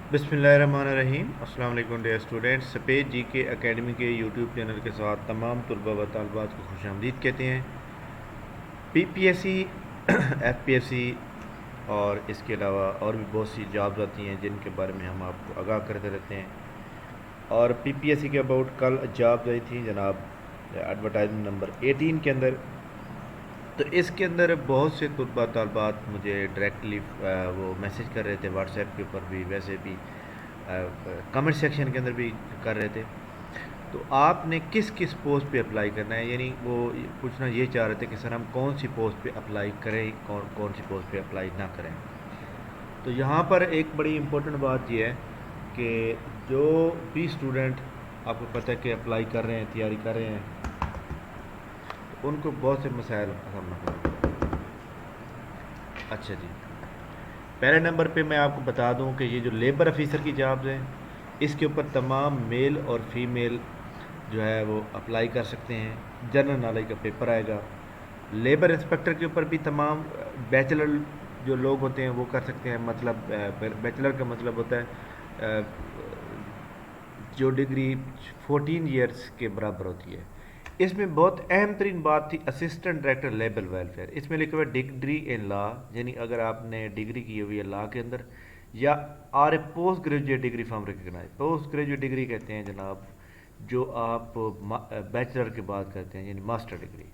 बिस्मिल्लाहिर्रहमानिर्रहीम। अस्सलाम वालेकुम डियर स्टूडेंट्स। सफ़ेद जी के एकेडमी के यूट्यूब चैनल के साथ तमाम तलबा व तालबात को खुशामदीद कहते हैं। पीपीएससी एफपीएससी और इसके अलावा और भी बहुत सी जॉब्स आती हैं जिनके बारे में हम आपको आगाह करते रहते हैं। और पीपीएससी के अबाउट कल जॉब्स आई थी जनाब, एडवर्टाइजमेंट नंबर 18 के अंदर। तो इसके अंदर बहुत से तलबा तालबात मुझे डायरेक्टली वो मैसेज कर रहे थे, व्हाट्सएप के ऊपर भी, वैसे भी कमेंट सेक्शन के अंदर भी कर रहे थे। तो आपने किस किस पोस्ट पे अप्लाई करना है, यानी वो पूछना ये चाह रहे थे कि सर हम कौन सी पोस्ट पे अप्लाई करें, कौन कौन सी पोस्ट पे अप्लाई ना करें। तो यहाँ पर एक बड़ी इम्पोर्टेंट बात ये है कि जो भी स्टूडेंट आपको पता है कि अप्लाई कर रहे हैं, तैयारी कर रहे हैं, तो उनको बहुत से मसाइल का सामना करना पड़ता है। अच्छा जी, पहले नंबर पे मैं आपको बता दूं कि ये जो लेबर ऑफिसर की जॉब्स हैं, इसके ऊपर तमाम मेल और फीमेल जो है वो अप्लाई कर सकते हैं। जनरल नॉलेज का पेपर आएगा। लेबर इंस्पेक्टर के ऊपर भी तमाम बैचलर जो लोग होते हैं वो कर सकते हैं। मतलब बैचलर का मतलब होता है जो डिग्री 14 ईयर्स के बराबर होती है। इसमें बहुत अहम तरीन बात थी असिस्टेंट डायरेक्टर लेबर वेलफेयर। इसमें लिखा हुआ है डिग्री इन लॉ, यानी अगर आपने डिग्री की हुई है लॉ के अंदर, या are a post graduate degree from recognise. Post graduate degree कहते हैं जनाब जो आप बैचलर के बाद करते हैं, यानी मास्टर डिग्री।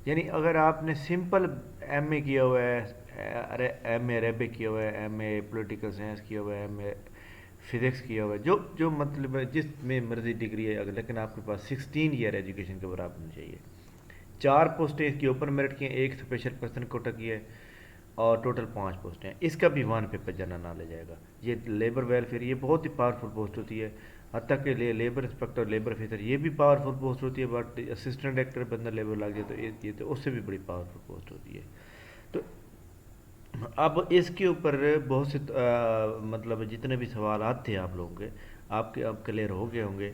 यानी अगर आपने सिंपल एमए किया हुआ है, अरे एमए अरेबिक किया हुआ है, एमए पॉलिटिकल साइंस किया हुआ है, एमए फिजिक्स किया हुआ है, जो जो मतलब जिसमें मर्जी डिग्री है, अगर लेकिन आपके पास 16 ईयर एजुकेशन के बराबर होनी चाहिए। 4 पोस्टें इसकी ओपन मेरिट की हैं, एक स्पेशल पर्सन कोटा की है, और टोटल 5 पोस्टें हैं। इसका भी 1 पेपर जनरल नॉलेज आएगा। ये लेबर वेलफेयर ये बहुत ही पावरफुल पोस्ट होती है। हत्ता के लिए लेबर इंस्पेक्टर लेबर ऑफिसर ये भी पावरफुल पोस्ट होती है, बट असिस्टेंट डायरेक्टर पे अंदर लेबर लग जाए तो ये तो उससे भी बड़ी पावरफुल पोस्ट होती है। तो अब इसके ऊपर बहुत से मतलब जितने भी सवाल थे आप लोगों के, आपके अब क्लियर हो गए होंगे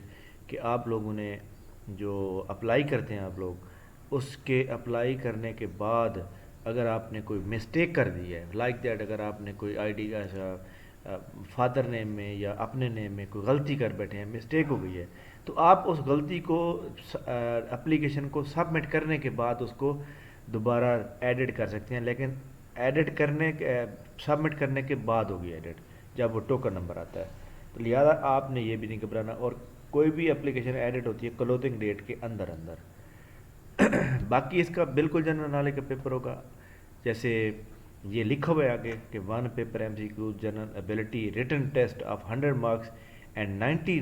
कि आप लोगों ने जो अप्लाई करते हैं आप लोग, उसके अप्लाई करने के बाद अगर आपने कोई मिस्टेक कर दी है, लाइक दैट अगर आपने कोई आईडी ऐसा फादर नेम में या अपने नेम में कोई गलती कर बैठे हैं, मिस्टेक हो गई है, तो आप उस गलती को एप्लीकेशन को सबमिट करने के बाद उसको दोबारा एडिट कर सकते हैं। लेकिन एडिट करने सबमिट करने के बाद होगी एडिट, जब वो टोकन नंबर आता है। तो लिहाजा आपने ये भी नहीं घबराना। और कोई भी एप्लीकेशन एडिट होती है क्लोजिंग डेट के अंदर अंदर। बाकी इसका बिल्कुल जनरल नॉलेज का पेपर होगा। जैसे ये लिखा हुआ है आगे कि 1 paper MCQ general ability written test of 100 marks and 90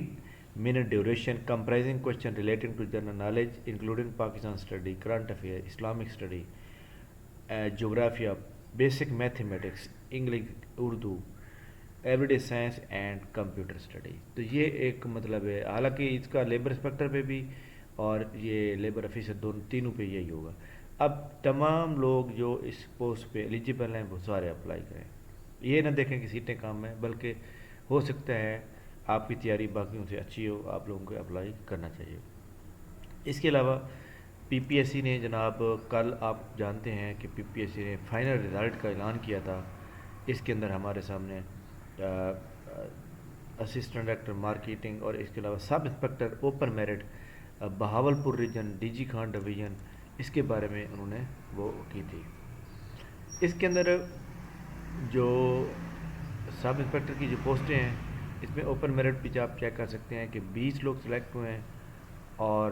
minute duration comprising question relating to general knowledge including Pakistan study, current affair, Islamic study, जोग्राफिया, basic mathematics, English, Urdu, everyday science and computer study. तो ये एक मतलब है, हालांकि इसका labour inspector पे भी और ये लेबर ऑफिसर दोनों तीनों पे यही होगा। अब तमाम लोग जो इस पोस्ट पे एलिजिबल हैं वो सारे अप्लाई करें। ये ना देखें कि सीटें कम हैं, बल्कि हो सकता है आपकी तैयारी बाकियों से अच्छी हो, आप लोगों को अप्लाई करना चाहिए। इसके अलावा पीपीएससी ने जनाब कल आप जानते हैं कि पीपीएससी ने फाइनल रिज़ल्ट का ऐलान किया था। इसके अंदर हमारे सामने असिस्टेंट डायरेक्टर मार्केटिंग और इसके अलावा sub inspector open merit Bahawalpur region DG Khan division, इसके बारे में उन्होंने वो की थी। इसके अंदर जो सब इंस्पेक्टर की जो पोस्टें हैं, इसमें ओपन मेरिट भी आप चेक कर सकते हैं कि 20 लोग सिलेक्ट हुए हैं। और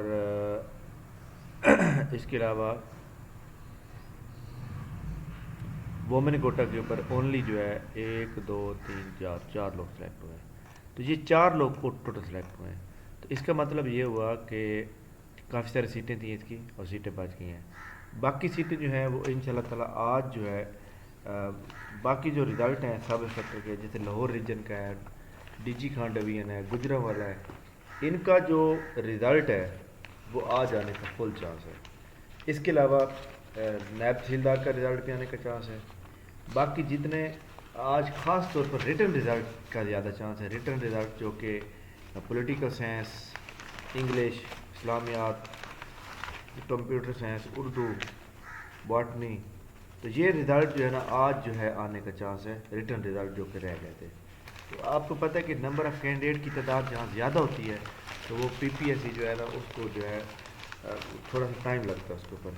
इसके अलावा वोमेन कोटा के ऊपर ओनली जो है 1 2 3 4 लोग सेलेक्ट हुए हैं। तो ये 4 लोग को टोटल सेलेक्ट हुए हैं। तो इसका मतलब ये हुआ कि काफ़ी सारी सीटें थी इसकी और सीटें बच गई हैं। बाकी सीटें जो हैं वो इंशाल्लाह ताला आज जो है बाकी जो रिज़ल्ट हैं सब इंस्पेक्टर के, जैसे लाहौर रीजन का है, डीजी खान डिवीजन है, गुजरांवाला है, इनका जो रिज़ल्ट है वो आज आने का फुल चांस है। इसके अलावा नायब तहसीलदार का रिज़ल्ट भी आने का चांस है। बाकी जितने आज ख़ास तौर पर रिटन रिज़ल्ट का ज़्यादा चांस है, रिटन रिज़ल्ट जो कि पॉलिटिकल साइंस, इंग्लिश, इस्लामियात, कंप्यूटर साइंस, उर्दू, बॉटनी, तो ये रिज़ल्ट जो है ना आज जो है आने का चांस है, रिटन रिज़ल्ट जो कि रह गए थे। تو آپ کو پتہ ہے کہ نمبر آف کینڈیڈیٹ کی تعداد جہاں زیادہ ہوتی ہے تو وہ پی پی ایس سی جو ہے نا اس کو جو ہے تھوڑا سا ٹائم لگتا ہے اس کے اوپر.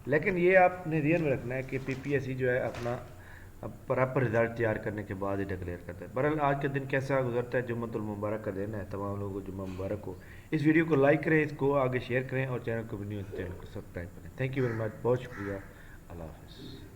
لیکن یہ آپ نے ذہن میں رکھنا ہے کہ پی پی ایس سی جو ہے اپنا پراپر رزلٹ تیار کرنے کے بعد ہی ڈکلیئر کرتا ہے. بہرحال آج کا دن کیسا گزرتا ہے؟ جمعۃ المبارک کا دن ہے، تمام لوگوں کو جمعہ مبارک ہو. اس ویڈیو کو لائک کریں، اس کو آگے شیئر کریں، اور چینل کو بھی نیو چینل کو سبسکرائب کریں. تھینک یو ویری مچ، بہت شکریہ. اللہ حافظ.